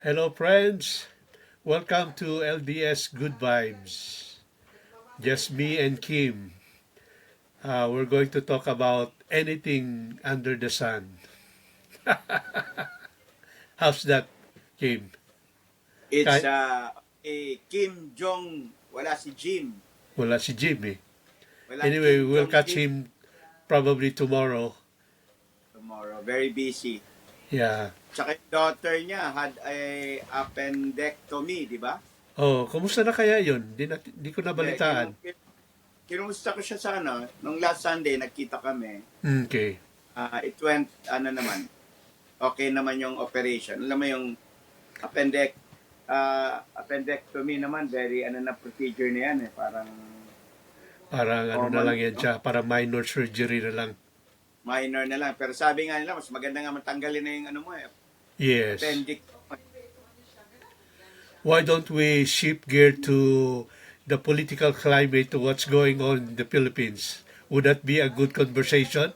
Hello, friends. Welcome to LDS Good Vibes. Just me and Kim. We're going to talk about anything under the sun. How's that, Kim? It's Kahit Kim Jong, wala si Jim. wala si Jim eh. Walang Anyway, Kim we'll Jong catch Jim him probably tomorrow. tomorrow. Very busy. Yeah. Tsaka yung daughter niya had a appendectomy, di ba? Oh, kumusta na kaya yun? Di ko Hindi, nabalitaan. kinumusta ko siya sa nung last Sunday, nagkita kami. Okay. It went, naman, okay naman yung operation. Alam mo yung appendectomy naman, very, na procedure na yan eh. Parang Parang ano na common, lang yan no? siya. Parang minor surgery na lang. Minor na lang. Pero sabi nga nila, mas maganda nga matanggalin na yung mo eh, Yes. appendix. Why don't we shift gear to the political climate, to what's going on in the Philippines? Would that be a good conversation?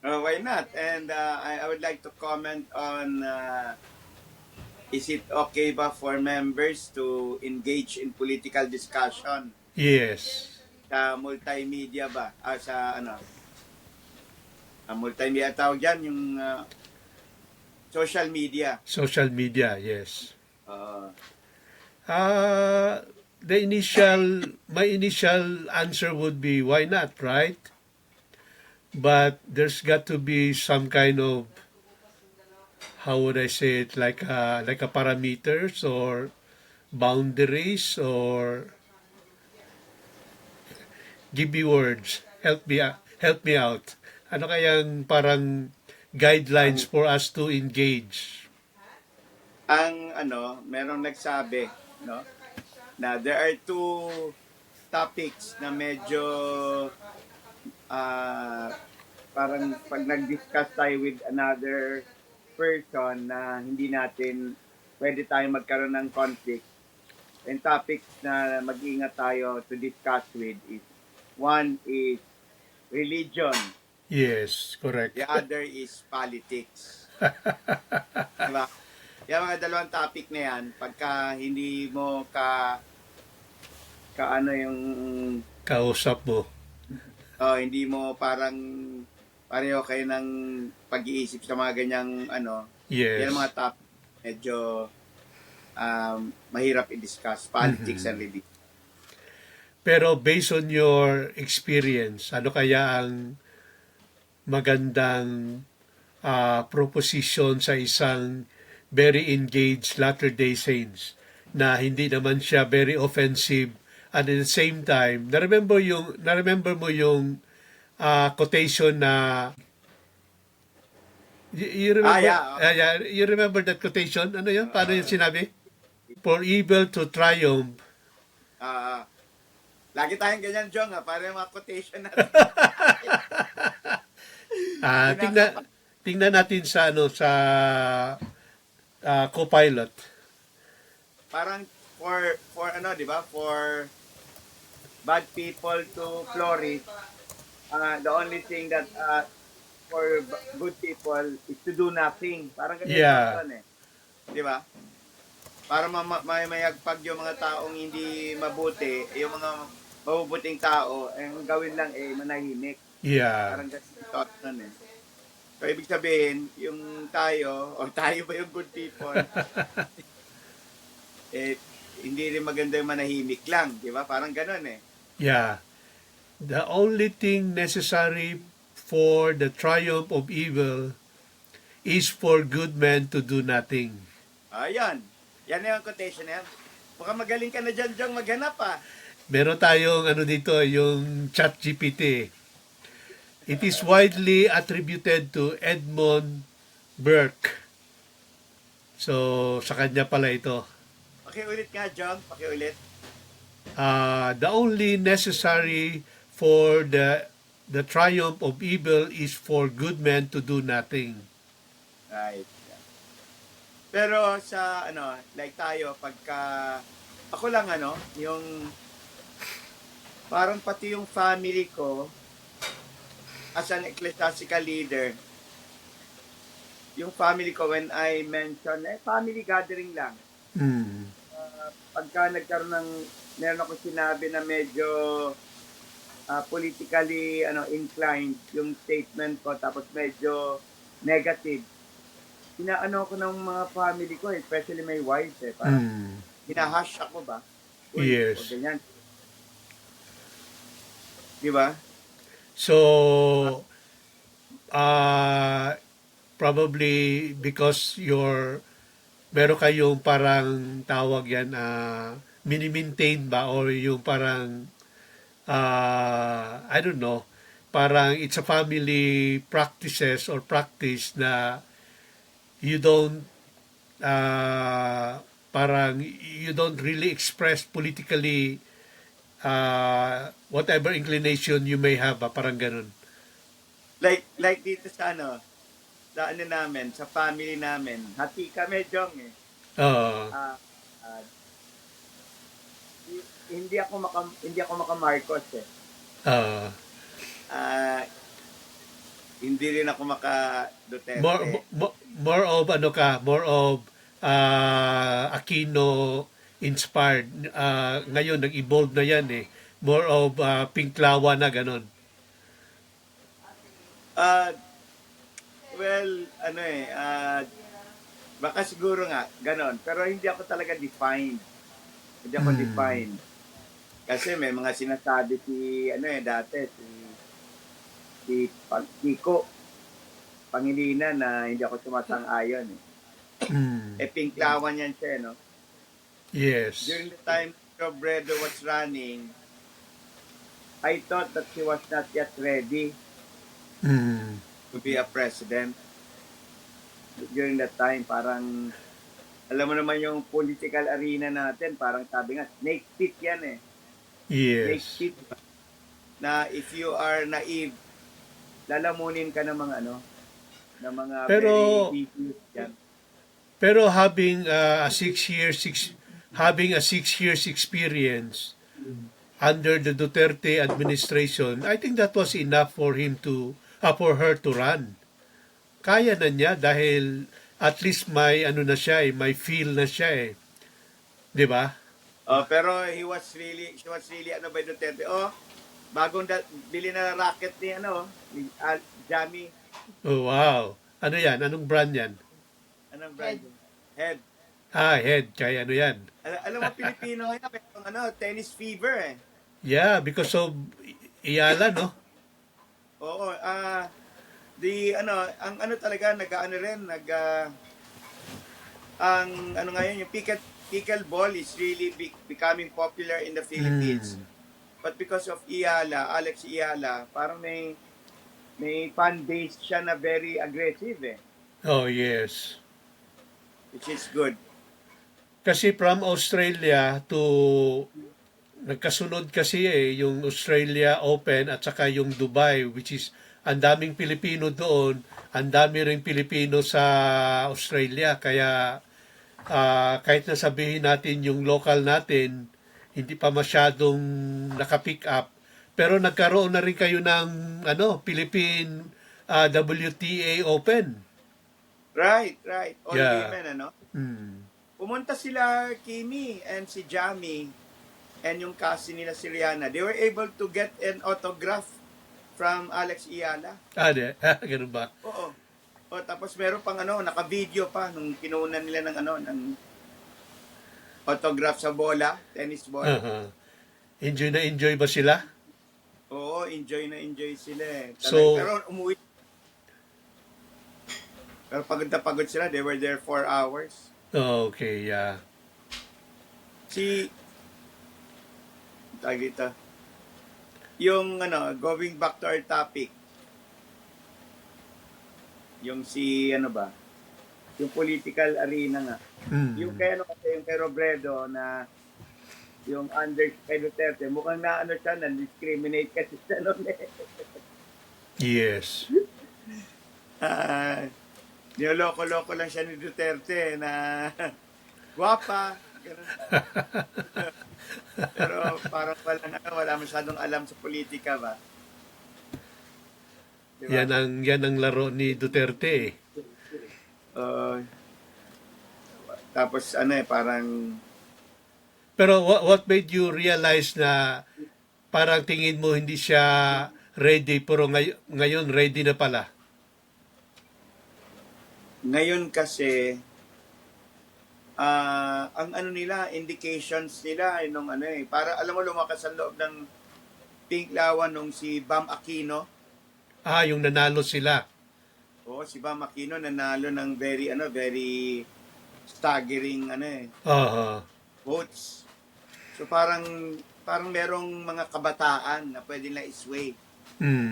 Why not? And I would like to comment on is it okay ba for members to engage in political discussion Yes. sa multimedia ba? Sa multimedia tawag dyan, yung social media. Social media, yes. Uh, Uh, my initial answer would be why not, right? But there's got to be some kind of, how would I say it, like a parameters or boundaries, or give me words, help me out. Ano kayang parang guidelines ang for us to engage? merong nagsabi, no, na there are two topics na medyo ah, parang pag nag-discuss tayo with another person na hindi natin pwede tayong magkaroon ng conflict. And topics na mag-iingat tayo to discuss with is one is religion, Yes, correct. the other is politics. Diba? Yung mga dalawang topic na yan, pagka hindi mo ka yung Kausap mo. hindi mo parang pareho kayo ng pag-iisip sa mga ganyang yan ang Yes. mga topic medyo mahirap i-discuss, politics and religion. Pero based on your experience, ano kaya ang magandang proposition sa isang very engaged Latter-day Saints na hindi naman siya very offensive, and at the same time, na-remember mo yung quotation na you remember, Yeah. Okay. yeah, you remember that quotation? Ano yun? Paano yung sinabi? For evil to triumph. Ah, lagi tayong ganyan, Jong, para yung mga quotation natin. Ah, tingnan Kinaka- tingnan natin sa Copilot. parang for di ba? For bad people to flourish, the only thing that for good people is to do nothing. Parang ganyan Yeah. yun eh. Di ba? Para mayagpag yung mga taong hindi mabuti, yung mga mabubuting tao, ang gawin lang manahimik. Yeah. Parang ganyan thought nun eh. So, ibig sabihin, yung tayo, o tayo ba yung good people, hindi rin maganda yung manahimik lang, di ba? Parang ganun eh. Yeah. The only thing necessary for the triumph of evil is for good men to do nothing. Ayan. Yan yung quotation na yan. Mukhang magaling ka na dyan, Jong, maghanap ah. Meron tayong ano dito, yung ChatGPT. It is widely attributed to Edmund Burke. So, sa kanya pala ito. Pakiulit nga, Jong. Pakiulit. The only necessary for the triumph of evil is for good men to do nothing. Right. Pero sa, like tayo, pagka, ako lang, yung, parang pati yung family ko, as an ecclesiastical leader, yung family ko, when I mention, family gathering lang. Mm. Pagka nagkaroon ng, meron ako sinabi na medyo politically inclined yung statement ko, tapos medyo negative, inaano ko ng mga family ko, especially my wife, parang Mm. hinahash ako ba? Uy, o Yes. ganyan. Di ba? So, uh, probably because meron kayong parang tawag yan, mini-maintain ba? Or yung parang, I don't know, parang it's a family practices or practice na you don't, parang you don't really express politically whatever inclination you may have, parang ganun. Like dito sa ano namin, sa family namin, hati kami, Jong, eh. Uh, Ah, ah, hindi ako maka Marcos, eh. uh, Ah, hindi rin ako maka more, Duterte. more of ano ka, more of Aquino inspired. Ngayon, nag-evolve na yan eh. More of Pinklawa na ganon. Ah, well, baka siguro nga ganon, pero hindi ako talaga defined. Hindi ako Hmm. defined. Kasi may mga sinasabi dati si Kiko Pangilinan na hindi ako sumasang-ayon, eh. Hmm. Pinklawan yan siya, no? Yes. During the time Robredo was running, I thought that he was not yet ready Hmm. to be a president. During that time, parang, alam mo naman yung political arena natin, parang sabi nga, snake pit yan, eh. Snake Yes. pit. Na if you are naive, lalamunin ka ng mga ng mga Pero very deep yan. pero having a 6 years experience under the Duterte administration, I think that was enough for for her to run. Kaya na niya dahil at least may ano na siya eh, may feel na siya eh. 'Di ba? Pero she was really, by Duterte. Bili na racket ni Jamie. Oh, wow. Ano 'yan? Anong brand 'yan? Anong brand? Head. Head. Kaya ano 'yan? Alam mo, Pilipino ngayon, merong tennis fever, eh. Yeah, because of Iyala, no? Oo, ang talaga, nag-ano rin, ang ngayon, yung pickleball is really becoming popular in the Philippines. Hmm. But because of Alex Iyala, parang may fan base siya na very aggressive, eh. Oh, yes. Which is good. Kasi from Australia to nagkasunod kasi yung Australia Open at saka yung Dubai, which is ang daming Pilipino doon, ang dami ring Pilipino sa Australia, kaya kahit na sabihin natin yung local natin hindi pa masyadong naka-pick up, pero nagkaroon na rin kayo ng Philippine WTA Open. Right. All Yeah. women, Hmm. Pumunta sila, Kimi and si Jamie, and yung kasi nila si Rihanna. They were able to get an autograph from Alex Iyala. Ganun ba? Oo. Tapos meron pang naka-video pa nung kinunan nila ng autograph sa bola, tennis ball. Uh-huh. Enjoy na enjoy ba sila? Oo, enjoy na enjoy sila, eh. So, Pero umuwi. Pero pagod na pagod sila. They were there 4 hours. okay, yeah. Tag dito. Yung going back to our topic. Yung yung political arena nga. Hmm. Yung kay Robredo na yung under kay Duterte, mukhang siya, na-discriminate kasi siya noon, eh. Yes. Niloloko-loko lang siya ni Duterte na gwapa. Ganun. Pero parang wala masyadong alam sa politika ba? Diba? Yan ang laro ni Duterte eh. Uh, tapos ano parang Pero what made you realize na parang tingin mo hindi siya ready, pero ngayon ready na pala? ngayon kasi ang ano nila, indications nila nung ano para alam mo lumakas sa loob ng Pink Lawan nung si Bam Aquino. Yung nanalo sila. Oo, si Bam Aquino nanalo ng very staggering Oo. votes. So parang merong mga kabataan na pwede na isway.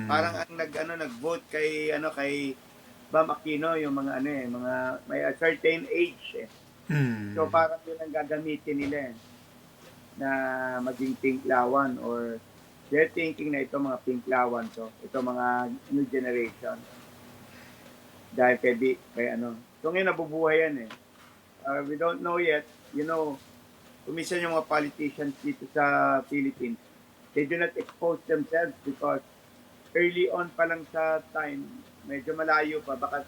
Parang ang nag-vote kay Bam Aquino yung mga mga may a certain age eh. So parang yun ang gagamitin nila na maging Pink Lawan or they're thinking na ito mga Pink Lawan to. Ito mga new generation. Dahil kay So ngayon nabubuhay yan eh. We don't know yet, kumisan yung mga politicians dito sa Philippines, they do not expose themselves because early on pa lang sa time, medyo malayo pa, baka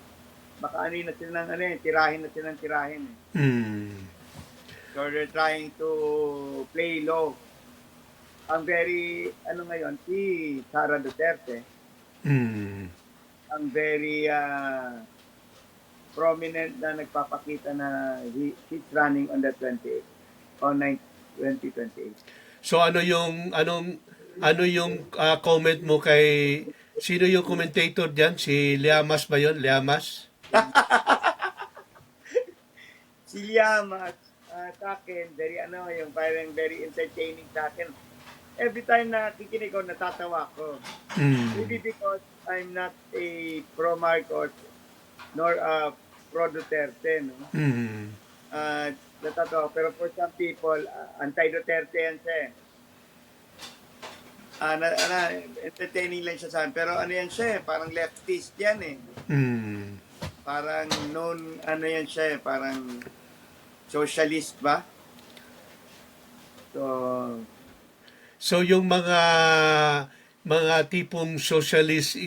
na sila ng tirahin na sila ng tirahin eh. So they're trying to play low. Ang very, ngayon, si Sara Duterte, ang very prominent na nagpapakita na he's running on the 2028. So ano yung comment mo kay sino yung commentator diyan? Si Llamas ba 'yon? Llamas? Si Llamas sa akin, yung parang very entertaining sa akin. Every time na kikinig ko, natatawa ko. Maybe because I'm not a pro-Marcos nor a pro-Duterte, no? Natatawa. Pero for some people, anti-Duterte yan siya. Entertaining lang siya sa akin. Pero yan siya parang leftist yan eh. Parang yan siya parang socialist ba? So yung mga tipong socialist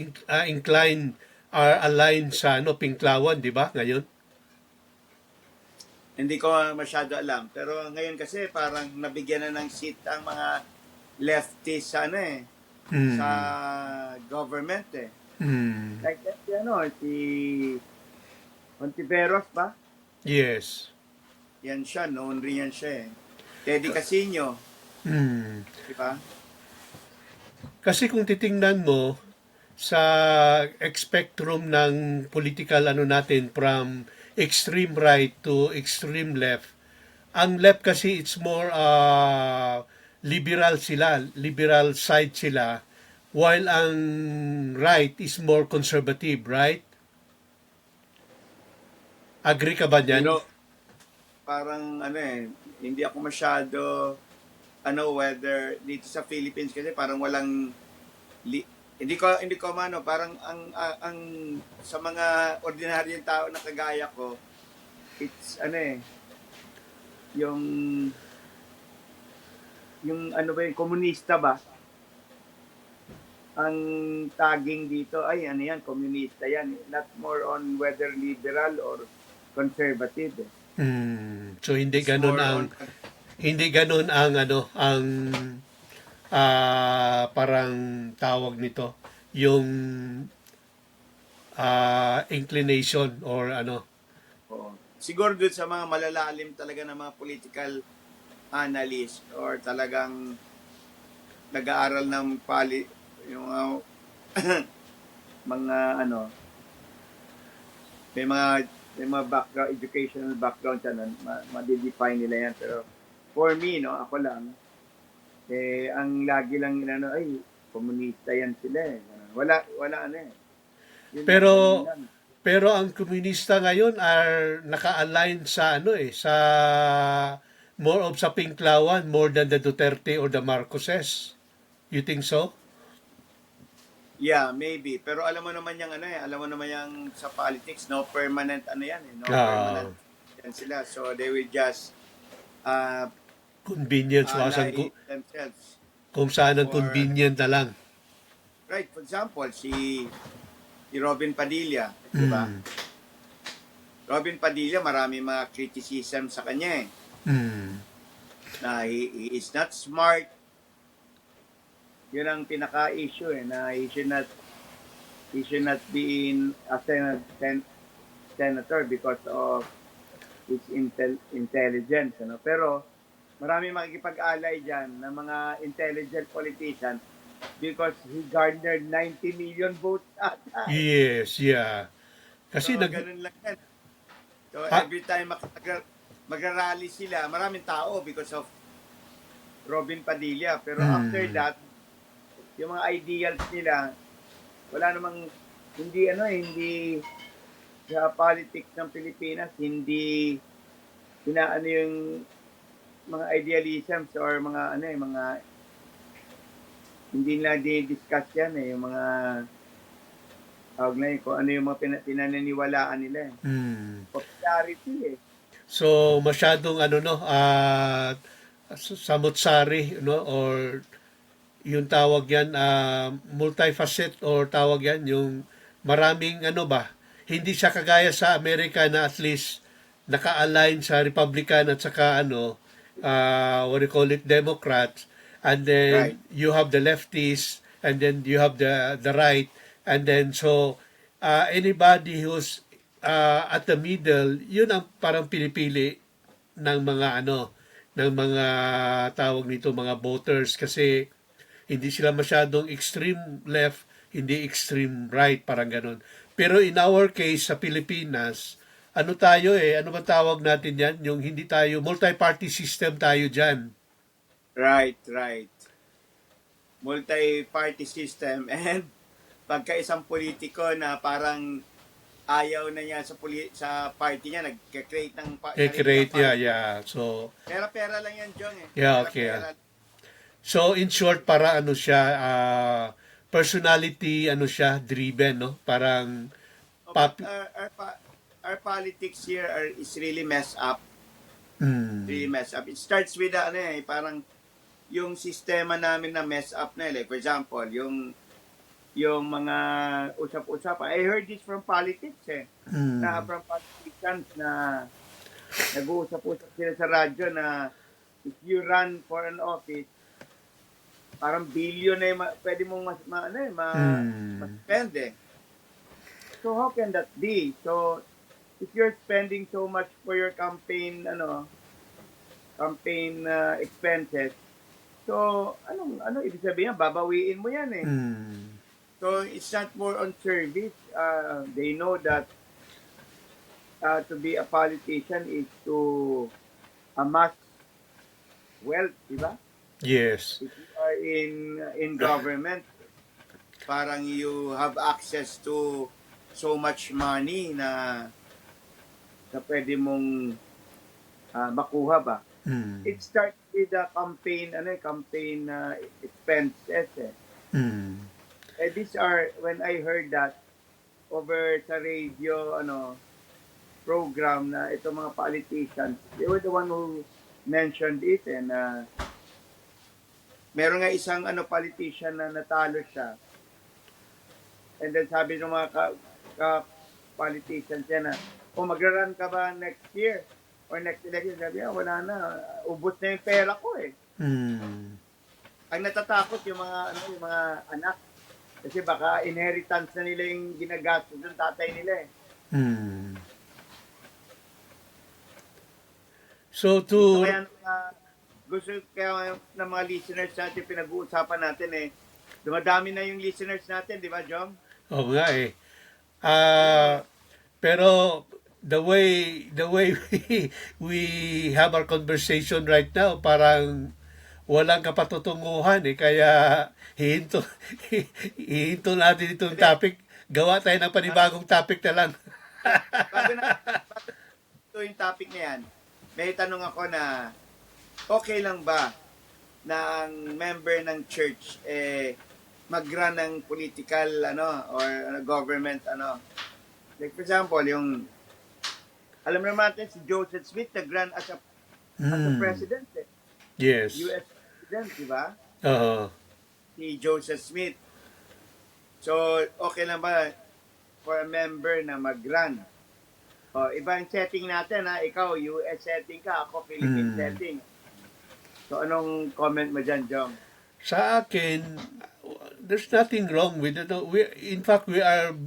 inclined are aligned sa Pinklawan, di ba, ngayon? Hindi ko masyado alam. Pero ngayon kasi parang nabigyan na ng seat ang mga leftist sa sa government eh. Like si Ontiveros ba? Yes. Yan siya, noon rin yan siya eh. Teddy Casino. Diba? Kasi kung titingnan mo sa spectrum ng political natin from extreme right to extreme left, ang left kasi it's more liberal side sila, while ang right is more conservative, right? Agree ka ba niyan? Parang hindi ako masyado whether dito sa Philippines kasi parang walang hindi ko parang ang sa mga ordinaryong tao na kagaya ko, it's yung yung komunista ba ang tagging dito ay yan, komunista yan, not more on whether liberal or conservative eh. So hindi ganun ang parang tawag nito, yung inclination or Oo. Siguro doon sa mga malalalim talaga na mga political analyst or talagang nag-aaral ng yung mga may mga background, educational background yan, ma-define nila yan. Pero for me, ako lang, ang lagi lang ay, komunista yan sila eh. Wala Yun pero ang komunista ngayon are naka-align sa sa more of sa Pinklawan more than the Duterte or the Marcoses. You think so? Yeah, maybe. Pero alam mo naman yung sa politics, no permanent no permanent yan sila. So they will just convenience themselves. Kung saan ang convenient na lang. Right, for example, si Robin Padilla, di ba? Robin Padilla, marami mga criticism sa kanya na he is not smart. Yun ang pinaka-issue na he should not be in a senator because of his intelligence. Pero marami makikipag-alay dyan ng mga intelligent politician because he garnered 90 million votes ata. Yes, yeah. Kasi So, ganun lang yan. So, every time magrarally sila, maraming tao because of Robin Padilla. Pero after that, yung mga ideals nila, wala namang, hindi sa politics ng Pilipinas, hindi inaano yung mga idealisms or mga hindi nila di-discuss yan yung mga tawag na kung ano yung mga pinaniniwalaan nila popularity So masyadong samot-sari, or yung tawag yan, multifacet, or tawag yan, yung maraming hindi siya kagaya sa Amerika na at least naka-align sa Republican at saka what do you call it, Democrats, and then Right. you have the leftists, and then you have the right, and then so anybody who's at the middle, yun ang parang pinipili ng mga ng mga tawag nito, mga voters, kasi hindi sila masyadong extreme left, hindi extreme right, parang ganun. Pero in our case sa Pilipinas, ano ba tawag natin yan? Yung hindi tayo, multi-party system tayo dyan. Right. Multi-party system and pagka isang politiko na parang ayaw na niya sa party niya, nag-create ng Create, yeah. So, pera lang yan, Jong Yeah, okay. So, in short, para siya, personality, siya, driven, no? Parang, our politics here is really messed up. Really messed up. It starts with parang yung sistema namin na mess up na like for example, yung mga usap-usapan. I heard this from politics na from politicians na nag-uusap-usap sila sa radyo na if you run for an office, parang billion na pwede mong ma-spend So how can that be? So if you're spending so much for your campaign expenses, so ano ibig sabihin, babawiin mo yan So it's not more on service. They know that to be a politician is to amass wealth, di ba? yes. If you are in government, parang you have access to so much money na pwede mong makuha ba. It starts with the campaign expenses these are, when I heard that over sa radio program na itong mga politicians, they were the one who mentioned it and meron nga isang politician na natalo siya. And then sabi ng mga politicians niya na, magra-run ka ba next year or next election? Sabi niya, wala na, ubos na yung pera ko Ang natatakot yung mga anak. Kasi baka inheritance na nila yung ginagastos ng tatay nila So kaya gusto kaya ng mga listeners natin, pinag-uusapan natin dumadami na yung listeners natin, di ba, Jom? Oo nga pero the way we have our conversation right now, parang walang kapatutunguhan kaya hihinto natin itong topic. Gawa tayo ng panibagong topic na lang. Bago ito yung topic na yan, may tanong ako na okay lang ba na ang member ng church mag-run ng political or government like for example yung alam naman natin si Joseph Smith nag-run as a president Yes. US president, di ba? Si Joseph Smith. So okay lang ba for a member na mag-run O, iba yung setting natin ha. Ikaw, US setting ka. Ako, Philippine Hmm. setting. So, anong comment mo dyan, Jong? Sa akin, there's nothing wrong with it. In fact, we are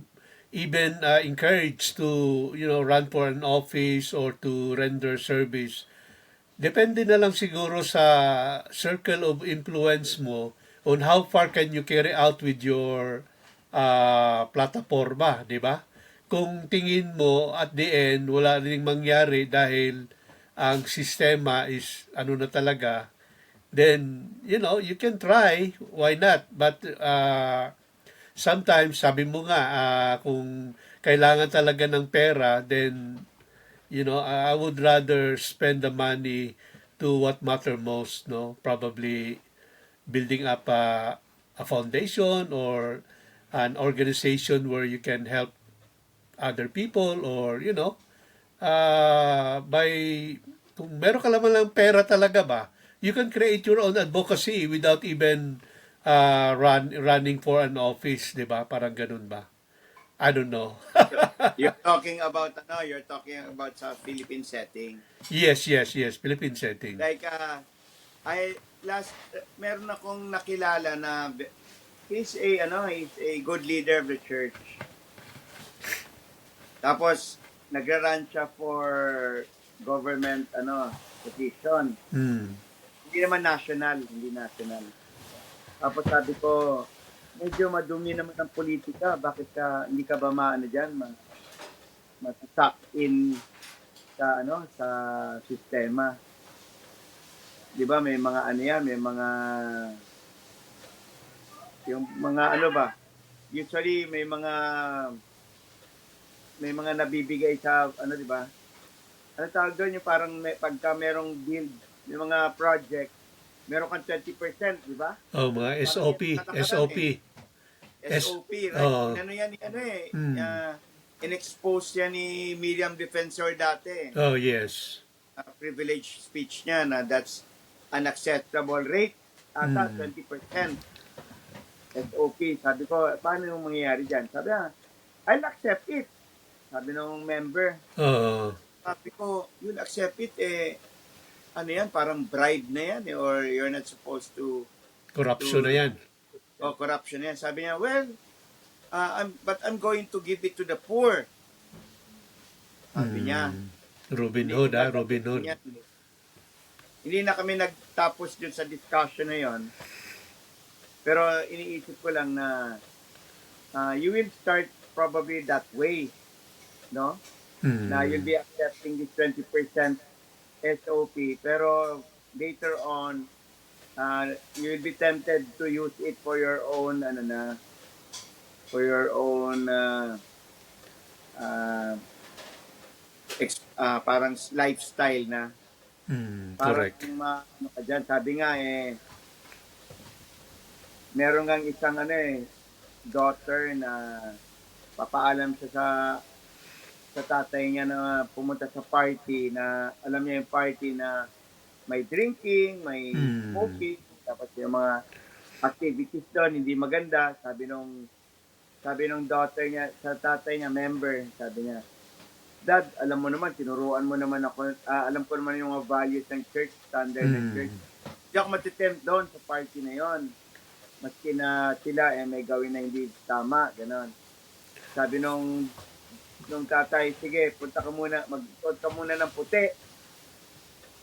even encouraged to, run for an office or to render service. Depende na lang siguro sa circle of influence mo on how far can you carry out with your plataforma, di ba? Kung tingin mo at the end wala ring mangyari dahil ang sistema is ano na talaga, then you can try, why not? But sometimes sabi mo nga, kung kailangan talaga ng pera, then I would rather spend the money to what matter most, no? Probably building up a foundation or an organization where you can help other people, or by kung meron ka naman lang pera talaga ba, you can create your own advocacy without even running for an office, di ba? Parang ganun ba? I don't know. You're talking about sa Philippine setting. Yes, yes, yes. Philippine setting. Like, meron akong nakilala na he's a good leader of the church. Tapos, nagra-run siya for government, position. Hmm. Hindi naman national, hindi national. Tapos sabi ko, medyo madumi naman ang politika. Bakit hindi ka ba dyan, masuck in sa sistema. Di ba, may mga may mga, yung mga usually may mga nabibigay sa, di ba? Ano tawag doon, yung parang pagka merong build, may mga project, meron kang 20%, di ba? Oh, mga SOP. SOP. SOP, right? Oh. In-expose yan ni Miriam Defensor dati. Oh, yes. Privilege speech niya na that's unacceptable rate. Ata, 20%. SOP. Sabi ko, paano yung mangyayari dyan? Sabi niya, I'll accept it. Sabi ng member. Sabi ko, you'll accept it, parang bribe na yan, or you're not supposed to... Corruption na yan. Corruption na yan. Sabi niya, well, but I'm going to give it to the poor. Sabi niya. Robin Hood, Robin Hood. Hindi na kami nagtapos dun sa discussion na yon. Pero iniisip ko lang na you will start probably that way, no? Na you'll be accepting this 20% SOP, pero later on, you'll be tempted to use it for your own, parang lifestyle na. Correct. Parang sabi nga meron ngang isang daughter na papaalam siya sa tatay niya na pumunta sa party, na alam niya yung party na may drinking, may smoking, tapos yung mga activities doon hindi maganda. Sabi nung daughter niya sa tatay niya, member, sabi niya, Dad, alam mo naman, tinuruan mo naman ako, alam ko naman yung mga values ng church, standard ng church. Hindi ako matitempt doon sa party na yon. Maski na sila may gawin na hindi tama, gano'n. Sabi nung tatay, sige, punta ka muna, mag-suot ka muna ng puti.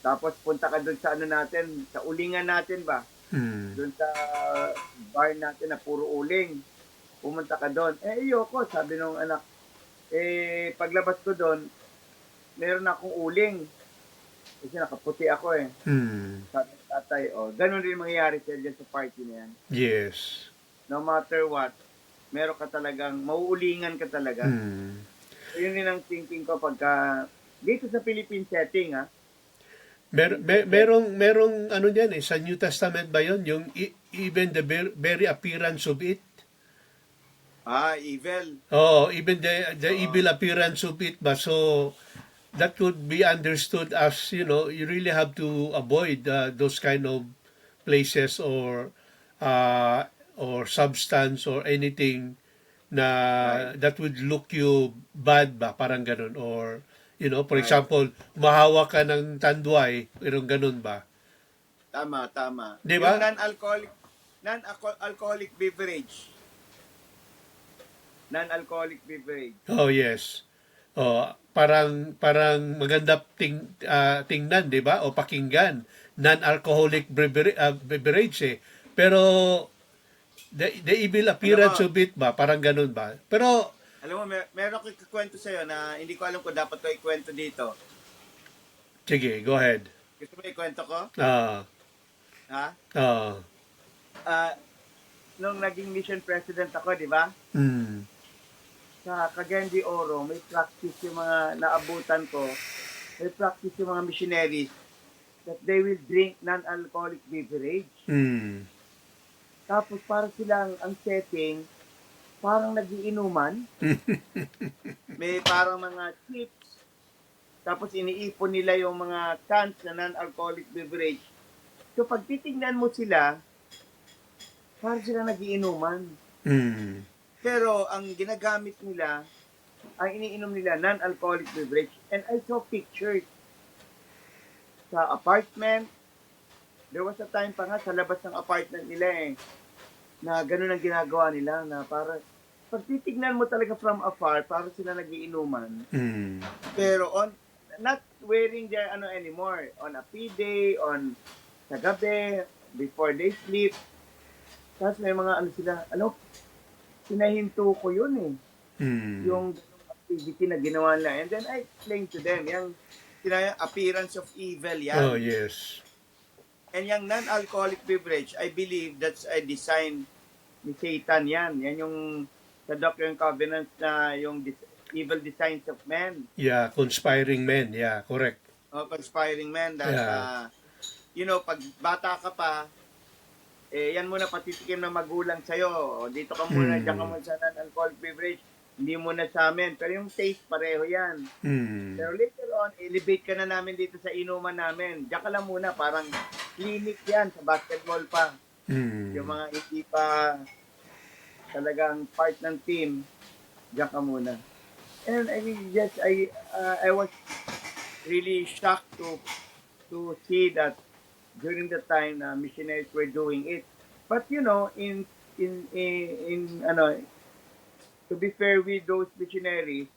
Tapos punta ka doon sa natin, sa ulingan natin ba? Doon sa bar natin na puro uling. Pumunta ka doon. Ayoko, sabi nung anak. Paglabas ko doon, meron akong uling. Kasi nakaputi ako Sabi ng tatay, ganun rin mangyayari sa'yo dyan sa party na yan. Yes. No matter what, meron ka talagang, mauulingan ka talaga. So, yun din ang thinking ko pagka, dito sa Philippine setting, merong ano diyan sa New Testament ba 'yon, yung even the very appearance of it? Evil. Even the evil appearance of it ba, so that could be understood as, you really have to avoid those kind of places or substance or anything na that would look you bad ba, parang ganun, or You know, for Right. example, umahawak ka ng tanduay, merong ganun ba? Tama, tama. Di ba? Yung non-alcoholic beverage. Non-alcoholic beverage. Oh, yes. Oh, parang maganda tingnan, 'di ba? O pakinggan. Non-alcoholic beverage eh. Pero the evil appearance Alam mo, of it ba? Parang ganun ba? Pero meron ko ikikwento sa'yo na hindi ko alam kung dapat ko ikwento dito. sige, go ahead. Gusto mo ikwento ko? Ah, Ha? ah. Nung naging mission president ako, di ba? Mm. Sa Cagayan de Oro, may practice yung mga naabutan ko. May practice yung mga missionaries that they will drink non-alcoholic beverage. Mm. Tapos para silang ang setting, parang nagiinuman. May parang mga chips. Tapos iniipon nila yung mga cans na non-alcoholic beverage. So pag titignan mo sila, parang sila nagiinuman. Mm. Pero ang ginagamit nila, ang iniinom nila, non-alcoholic beverage. And I saw pictures sa apartment. There was a time pa nga sa labas ng apartment nila na ganun ang ginagawa nila, na para pag titignan mo talaga from afar, para sila nagiinuman. Mm. Pero not wearing their anymore. On a P-day, sa gabi, before they sleep. Tapos may mga sila, sinahinto ko yun Mm. yung activity na ginawa nila. And then I explained to them, yung appearance of evil yan. Oh, yes. And yung non-alcoholic beverage, I believe that's a design ni Satan yan. Yan yung sa Doctrine and Covenants na yung evil designs of men. Yeah, conspiring men. Yeah, correct. Conspiring men that, pag bata ka pa, yan muna patitikim ng magulang sa'yo. Dito ka muna, diyan ka muna sa non-alcoholic beverage. Hindi muna sa amin. Pero yung taste, pareho yan. Mm. Pero later on, elevate ka na namin dito sa inuman namin. Diyan ka lang muna, parang clinic yan sa basketball pa. Mm. Yung mga hindi pa talagang part ng team, diyan ka muna. And I was really shocked to see that during the time na missionaries were doing it. But in to be fair with those missionaries,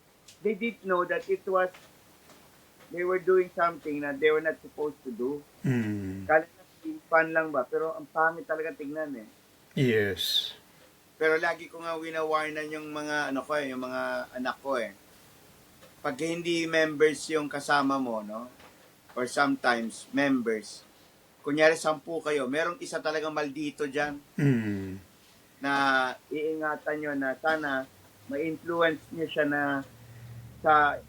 they did know that they were doing something that they were not supposed to do. Mm. Kala na fun lang ba? Pero ang pangit talaga tignan Yes. Pero lagi ko nga winawarnan yung mga yung mga anak ko Pag hindi members yung kasama mo, no? Or sometimes members. Kunyari 10 kayo, merong isa talagang maldito dyan Mm. na iingatan nyo na sana ma-influence nyo siya na sa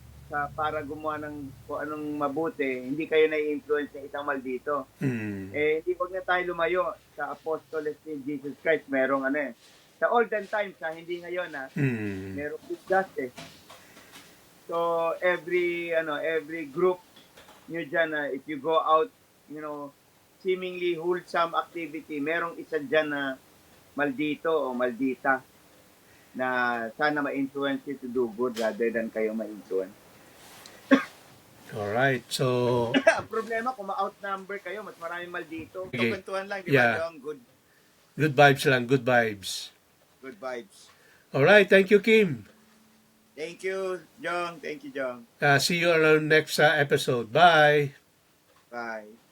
para gumawa ng kung anong mabuti, hindi kayo na-influence ng isang maldito. Mm. Hindi wag na tayo lumayo sa Apostoles ni Jesus Christ. Merong sa olden times, hindi ngayon Mm. merong bigas So every group nyo dyan if you go out, seemingly wholesome activity, merong isa dyan na maldito o maldita na sana ma-influence you to do good rather than kayo ma-influence. Alright, so Ang problema, kung ma-outnumber kayo, mas maraming maldito. Okay. Kwentuhan lang, di Yeah. ba, Jong? good vibes lang, good vibes. Good vibes. Alright, thank you, Kim. Thank you, Jong. Thank you, Jong. See you on our next episode. Bye. Bye.